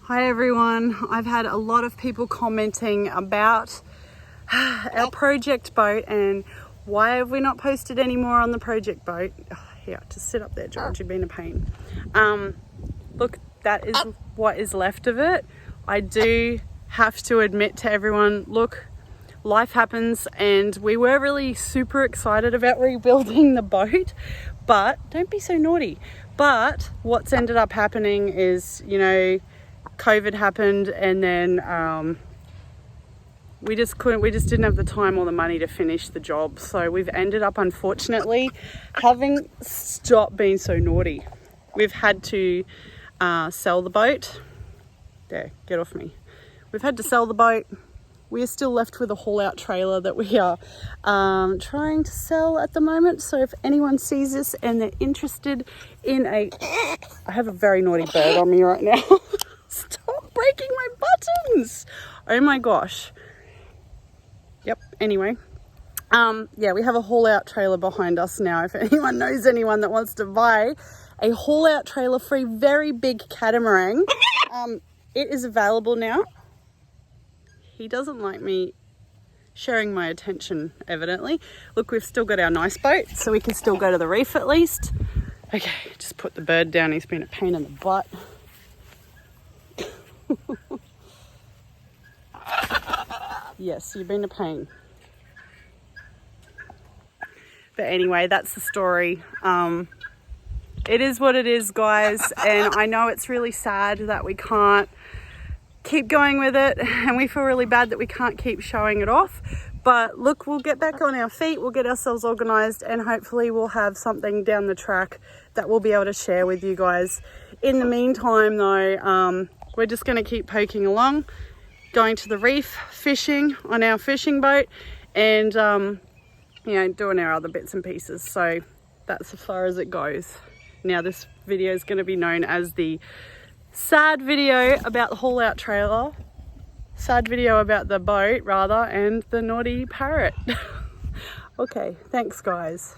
Hi everyone. I've had a lot of people commenting about our project boat and why have we not posted any more on the project boat. Here, just sit up there, George, you've been a pain. Look, that is what is left of it. I do have to admit to everyone, look, life happens and we were really super excited about rebuilding the boat, but don't be so naughty. But what's ended up happening is, you know, COVID happened and then we just didn't have the time or the money to finish the job. So we've ended up, unfortunately, having stopped being so naughty. We've had to sell the boat. There, get off me. We've had to sell the boat. We're still left with a haul out trailer that we are trying to sell at the moment. So if anyone sees this and they're interested in I have a very naughty bird on me right now. Stop breaking my buttons. Oh my gosh. Yep, anyway. Yeah, we have a haul out trailer behind us now. If anyone knows anyone that wants to buy a haul out trailer for a very big catamaran, it is available now. He doesn't like me sharing my attention, evidently. Look, we've still got our nice boat, so we can still go to the reef at least. Okay, just put the bird down. He's been a pain in the butt. Yes, you've been a pain. But anyway, that's the story. It is what it is, guys. And I know it's really sad that we can't keep going with it. And we feel really bad that we can't keep showing it off. But look, we'll get back on our feet. We'll get ourselves organized and hopefully we'll have something down the track that we'll be able to share with you guys. In the meantime, though, we're just going to keep poking along, going to the reef, fishing on our fishing boat, and you know, doing our other bits and pieces. So that's as far as it goes. Now this video is going to be known as the sad video about the haul out trailer, sad video about the boat rather, and the naughty parrot. Okay, thanks guys.